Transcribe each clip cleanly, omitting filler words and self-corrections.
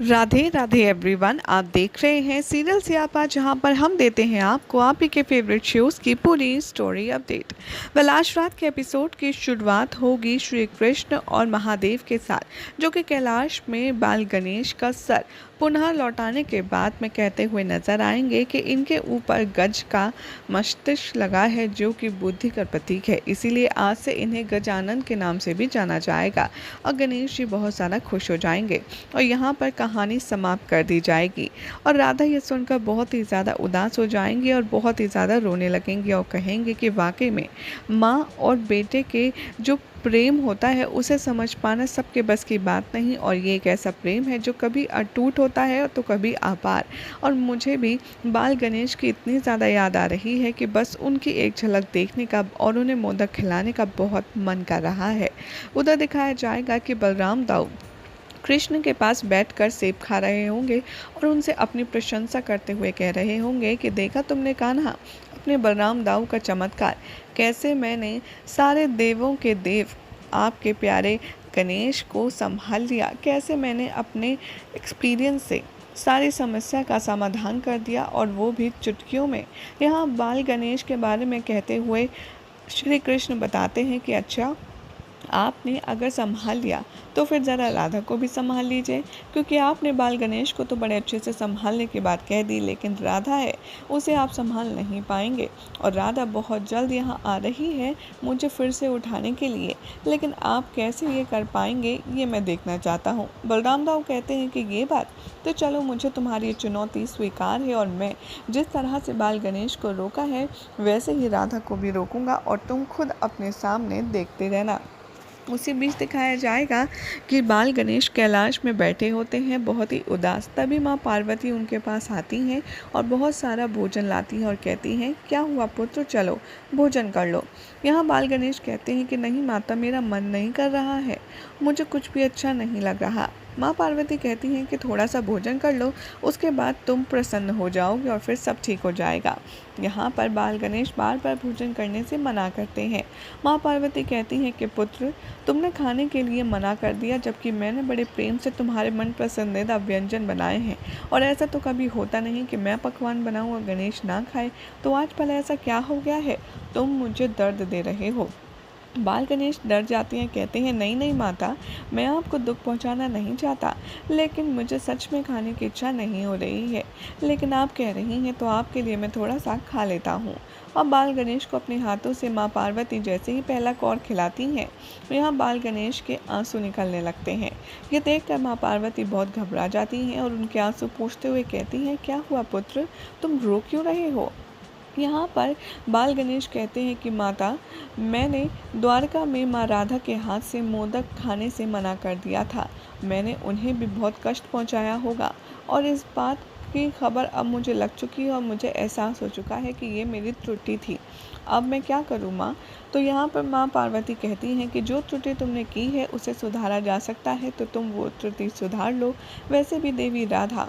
Radhe Radhe everyone. आप देख रहे हैं सीरियल सियापा, जहां पर हम देते हैं आपको आप ही के फेवरेट शोज़ की पूरी स्टोरी अपडेट। आज रात के एपिसोड की शुरुआत होगी श्री कृष्ण और महादेव के साथ, जो कि कैलाश में बाल गणेश का सर पुनः लौटाने के बाद में कहते हुए नजर आएंगे कि इनके ऊपर गज का मस्तिष्क लगा है, जो कि बुद्धि का प्रतीक है। इसीलिए आज से इन्हें गजानन के नाम से भी जाना जाएगा और गणेश जी बहुत ज़्यादा खुश हो जाएंगे और यहाँ पर कहानी समाप्त कर दी जाएगी। और राधा ये सुनकर बहुत ही ज़्यादा उदास हो जाएंगी और बहुत ही ज़्यादा रोने लगेंगी और कहेंगे कि वाकई में माँ और बेटे के जो प्रेम होता है उसे समझ पाना सबके बस की बात नहीं, और ये एक ऐसा प्रेम है जो कभी अटूट होता है तो कभी अपार। और मुझे भी बाल गणेश की इतनी ज़्यादा याद आ रही है कि बस उनकी एक झलक देखने का और उन्हें मोदक खिलाने का बहुत मन कर रहा है। उधर दिखाया जाएगा कि बलराम दाऊ कृष्ण के पास बैठकर सेब खा रहे होंगे और उनसे अपनी प्रशंसा करते हुए कह रहे होंगे कि देखा तुमने कान्हा, अपने बलराम दाऊ का चमत्कार, कैसे मैंने सारे देवों के देव आपके प्यारे गणेश को संभाल लिया, कैसे मैंने अपने एक्सपीरियंस से सारी समस्या का समाधान कर दिया, और वो भी चुटकियों में। यहाँ बाल गणेश के बारे में कहते हुए श्री कृष्ण बताते हैं कि अच्छा, आपने अगर संभाल लिया तो फिर ज़रा राधा को भी संभाल लीजिए, क्योंकि आपने बाल गणेश को तो बड़े अच्छे से संभालने की बात कह दी, लेकिन राधा है उसे आप संभाल नहीं पाएंगे। और राधा बहुत जल्द यहाँ आ रही है मुझे फिर से उठाने के लिए, लेकिन आप कैसे ये कर पाएंगे ये मैं देखना चाहता हूँ। बलराम दाऊ कहते हैं कि ये बात तो चलो, मुझे तुम्हारी चुनौती स्वीकार है और मैं जिस तरह से बाल गणेश को रोका है वैसे ही राधा को भी रोकूंगा, और तुम खुद अपने सामने देखते रहना। उसी बीच दिखाया जाएगा कि बाल गणेश कैलाश में बैठे होते हैं बहुत ही उदास। तभी माँ पार्वती उनके पास आती हैं और बहुत सारा भोजन लाती हैं और कहती हैं, क्या हुआ पुत्र, चलो भोजन कर लो। यहाँ बाल गणेश कहते हैं कि नहीं माता, मेरा मन नहीं कर रहा है, मुझे कुछ भी अच्छा नहीं लग रहा। माँ पार्वती कहती हैं कि थोड़ा सा भोजन कर लो, उसके बाद तुम प्रसन्न हो जाओगे और फिर सब ठीक हो जाएगा। यहाँ पर बाल गणेश बार बार भोजन करने से मना करते हैं। माँ पार्वती कहती हैं कि पुत्र, तुमने खाने के लिए मना कर दिया, जबकि मैंने बड़े प्रेम से तुम्हारे मन पसंदीदा व्यंजन बनाए हैं, और ऐसा तो कभी होता नहीं कि मैं पकवान बनाऊं और गणेश ना खाए। तो आज भला ऐसा क्या हो गया है, तुम मुझे दर्द दे रहे हो। बाल गणेश डर जाते हैं, कहते हैं नहीं नहीं माता, मैं आपको दुख पहुंचाना नहीं चाहता, लेकिन मुझे सच में खाने की इच्छा नहीं हो रही है, लेकिन आप कह रही हैं तो आपके लिए मैं थोड़ा सा खा लेता हूँ। और बाल गणेश को अपने हाथों से माँ पार्वती जैसे ही पहला कौर खिलाती हैं, यहाँ बाल गणेश के आंसू निकलने लगते हैं। ये देखकर माँ पार्वती बहुत घबरा जाती हैं और उनके आंसू पोंछते हुए कहती हैं, क्या हुआ पुत्र, तुम रो क्यों रहे हो। यहाँ पर बाल गणेश कहते हैं कि माता, मैंने द्वारका में माँ राधा के हाथ से मोदक खाने से मना कर दिया था, मैंने उन्हें भी बहुत कष्ट पहुँचाया होगा, और इस बात की खबर अब मुझे लग चुकी है और मुझे एहसास हो चुका है कि ये मेरी त्रुटि थी। अब मैं क्या करूँ माँ। तो यहाँ पर माँ पार्वती कहती हैं कि जो त्रुटि तुमने की है उसे सुधारा जा सकता है, तो तुम वो त्रुटि सुधार लो। वैसे भी देवी राधा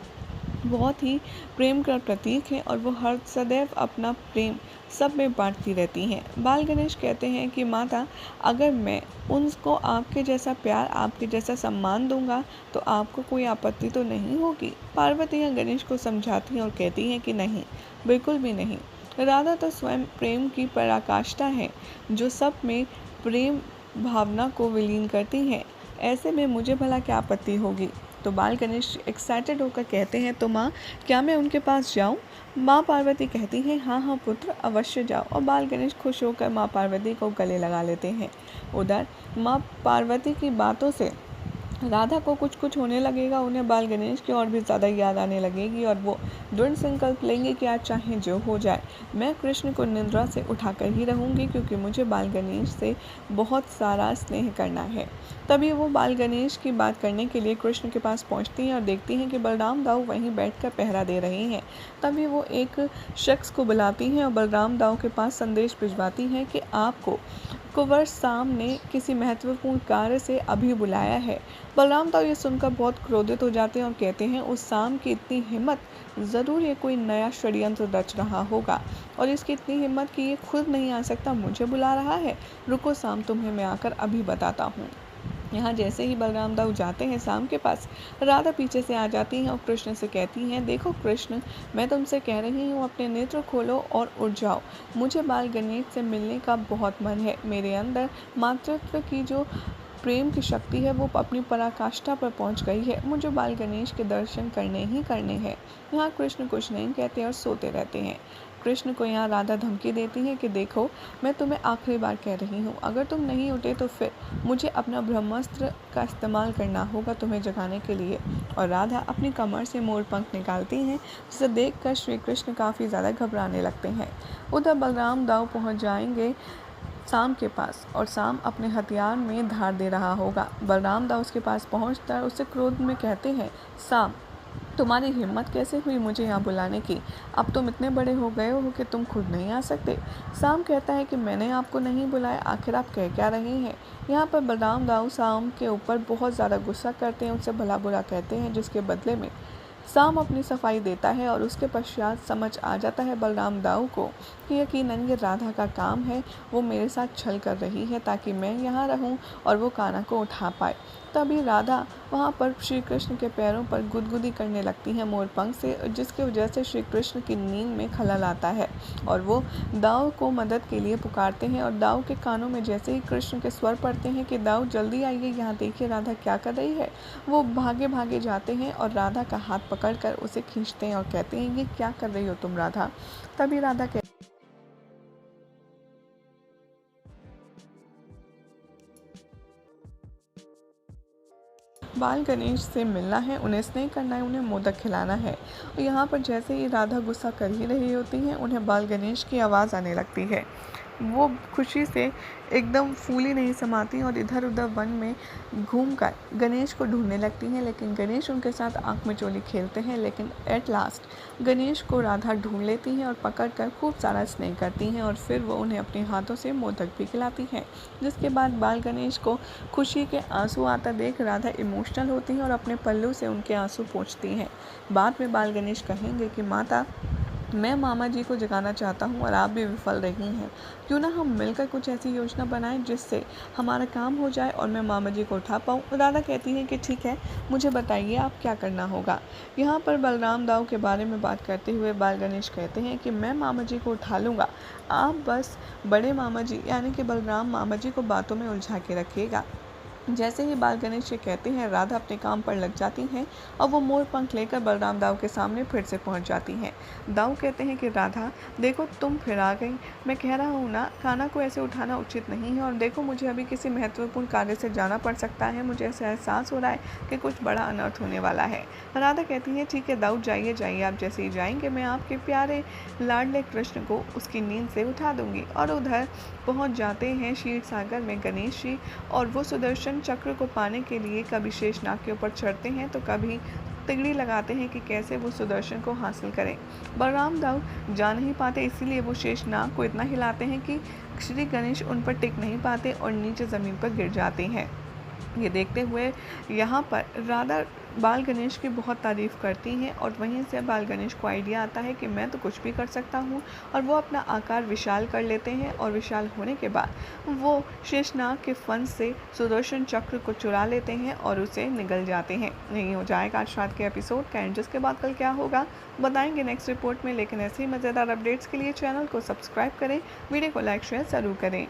बहुत ही प्रेम का प्रतीक है और वो हर सदैव अपना प्रेम सब में बांटती रहती हैं। बाल गणेश कहते हैं कि माता, अगर मैं उनको आपके जैसा प्यार, आपके जैसा सम्मान दूंगा तो आपको कोई आपत्ति तो नहीं होगी। पार्वती यहाँ गणेश को समझाती हैं और कहती हैं कि नहीं, बिल्कुल भी नहीं। राधा तो स्वयं प्रेम की पराकाष्ठा है, जो सब में प्रेम भावना को विलीन करती है, ऐसे में मुझे भला क्या आपत्ति होगी। तो बाल गणेश एक्साइटेड होकर कहते हैं, तो माँ, क्या मैं उनके पास जाऊँ। माँ पार्वती कहती हैं, हाँ हाँ पुत्र, अवश्य जाओ। और बाल गणेश खुश होकर माँ पार्वती को गले लगा लेते हैं। उधर माँ पार्वती की बातों से राधा को कुछ कुछ होने लगेगा, उन्हें बाल गणेश की और भी ज़्यादा याद आने लगेगी और वो दृढ़ संकल्प लेंगे कि आज चाहे जो हो जाए मैं कृष्ण को निद्रा से उठाकर ही रहूँगी, क्योंकि मुझे बाल गणेश से बहुत सारा स्नेह करना है। तभी वो बाल गणेश की बात करने के लिए कृष्ण के पास पहुँचती हैं और देखती हैं कि बलराम दाऊ वहीं बैठकर पहरा दे रहे हैं। तभी वो एक शख्स को बुलाती हैं और बलराम दाऊ के पास संदेश भिजवाती हैं कि आपको कुंवर साम ने किसी महत्वपूर्ण कार्य से अभी बुलाया है। बलराम दाऊ ये सुनकर बहुत क्रोधित हो जाते हैं और कहते हैं, उस साम की इतनी हिम्मत, ज़रूर ये कोई नया षड्यंत्र रच रहा होगा, और इसकी इतनी हिम्मत कि ये खुद नहीं आ सकता, मुझे बुला रहा है। रुको साम, तुम्हें मैं आकर अभी बताता हूँ। यहाँ जैसे ही बलराम दाऊ जाते हैं शाम के पास, राधा पीछे से आ जाती हैं और कृष्ण से कहती हैं, देखो कृष्ण, मैं तुमसे कह रही हूँ अपने नेत्र खोलो और उठ जाओ। मुझे बाल गणेश से मिलने का बहुत मन है। मेरे अंदर मातृत्व की जो प्रेम की शक्ति है वो अपनी पराकाष्ठा पर पहुंच गई है। मुझे बाल गणेश के दर्शन करने ही करने हैं। यहाँ कृष्ण कुछ नहीं कहते और सोते रहते हैं। कृष्ण को यहाँ राधा धमकी देती है कि देखो, मैं तुम्हें आखिरी बार कह रही हूँ, अगर तुम नहीं उठे तो फिर मुझे अपना ब्रह्मास्त्र का इस्तेमाल करना होगा तुम्हें जगाने के लिए। और राधा अपनी कमर से मोर पंख निकालती हैं, जिसे देखकर श्री कृष्ण काफ़ी ज़्यादा घबराने लगते हैं। उधर बलराम दाऊ पहुँच जाएंगे शाम के पास और शाम अपने हथियार में धार दे रहा होगा। बलराम दाऊ उसके पास पहुंचकर उससे क्रोध में कहते हैं, शाम, तुम्हारी हिम्मत कैसे हुई मुझे यहाँ बुलाने की? अब तुम इतने बड़े हो गए हो कि तुम खुद नहीं आ सकते। शाम कहता है कि मैंने आपको नहीं बुलाया, आखिर आप कह क्या रहे हैं? यहाँ पर बलराम दाऊ शाम के ऊपर बहुत ज़्यादा गुस्सा करते हैं, उससे भला बुरा कहते हैं, जिसके बदले में शाम अपनी सफाई देता है। और उसके पश्चात समझ आ जाता है बलराम दाऊ को कि यकीनन ये राधा का काम है, वो मेरे साथ छल कर रही है ताकि मैं यहाँ रहूँ और वो कान्हा को उठा पाए। तभी राधा वहाँ पर श्री कृष्ण के पैरों पर गुदगुदी करने लगती है मोरपंख से, जिसकी वजह से श्री कृष्ण की नींद में खलल आता है और वो दाऊ को मदद के लिए पुकारते हैं। और दाऊ के कानों में जैसे ही कृष्ण के स्वर पड़ते हैं कि दाऊ जल्दी आइए, यहाँ देखिए राधा क्या कर रही है, वो भागे भागे जाते हैं और राधा का हाथ पकड़कर उसे खींचते हैं और कहते हैं, ये क्या कर रही हो तुम राधा? तभी राधा बाल गणेश से मिलना है, उन्हें स्नेह करना है, उन्हें मोदक खिलाना है। और यहाँ पर जैसे ही राधा गुस्सा कर ही रही होती हैं, उन्हें बाल गणेश की आवाज़ आने लगती है। वो खुशी से एकदम फूली नहीं समाती और इधर उधर वन में घूमकर गणेश को ढूंढने लगती हैं, लेकिन गणेश उनके साथ आँख मिचौली खेलते हैं। लेकिन एट लास्ट गणेश को राधा ढूंढ लेती हैं और पकड़कर खूब सारा स्नेह करती हैं और फिर वो उन्हें अपने हाथों से मोदक भी खिलाती हैं। जिसके बाद बाल गणेश को खुशी के आंसू आता देख राधा इमोशनल होती हैं और अपने पल्लू से उनके आंसू पोंछती हैं। बाद में बाल गणेश कहेंगे कि माता, मैं मामा जी को जगाना चाहता हूँ और आप भी विफल रही हैं। क्यों ना हम मिलकर कुछ ऐसी योजना बनाएं जिससे हमारा काम हो जाए और मैं मामा जी को उठा पाऊँ। राधा कहती है कि ठीक है, मुझे बताइए आप क्या करना होगा। यहाँ पर बलराम दाऊ के बारे में बात करते हुए बाल गणेश कहते हैं कि मैं मामा जी को उठा लूँगा, आप बस बड़े मामा जी यानी कि बलराम मामा जी को बातों में उलझा के रखिएगा। जैसे ही बाल गणेश ये कहते हैं, राधा अपने काम पर लग जाती हैं और वो मोर पंख लेकर बलराम दाऊ के सामने फिर से पहुंच जाती हैं। दाऊ कहते हैं कि राधा, देखो तुम फिर आ गई। मैं कह रहा हूँ ना, कान्हा को ऐसे उठाना उचित नहीं है और देखो मुझे अभी किसी महत्वपूर्ण कार्य से जाना पड़ सकता है। मुझे ऐसा एहसास हो रहा है कि कुछ बड़ा अनर्थ होने वाला है। राधा कहती है, ठीक है दाऊ, जाइए जाइए, आप जैसे ही जाएंगे मैं आपके प्यारे लाडले कृष्ण को उसकी नींद से उठा दूंगी। और उधर पहुँच जाते हैं क्षीर सागर में गणेश जी और वो सुदर्शन चक्र को पाने के लिए कभी शेषनाग के ऊपर चढ़ते हैं तो कभी तिगड़ी लगाते हैं कि कैसे वो सुदर्शन को हासिल करें। बलराम दाऊ जा नहीं पाते, इसीलिए वो शेषनाग को इतना हिलाते हैं कि श्री गणेश उन पर टिक नहीं पाते और नीचे ज़मीन पर गिर जाते हैं। ये देखते हुए यहाँ पर राधा बाल गणेश की बहुत तारीफ़ करती हैं और वहीं से बाल गणेश को आइडिया आता है कि मैं तो कुछ भी कर सकता हूँ और वो अपना आकार विशाल कर लेते हैं और विशाल होने के बाद वो शेषनाग के फन से सुदर्शन चक्र को चुरा लेते हैं और उसे निगल जाते हैं। नहीं हो जाएगा आज रात के एपिसोड का एंड, जिसके बाद कल क्या होगा बताएंगे नेक्स्ट रिपोर्ट में। लेकिन ऐसे ही मज़ेदार अपडेट्स के लिए चैनल को सब्सक्राइब करें, वीडियो को लाइक शेयर ज़रूर करें।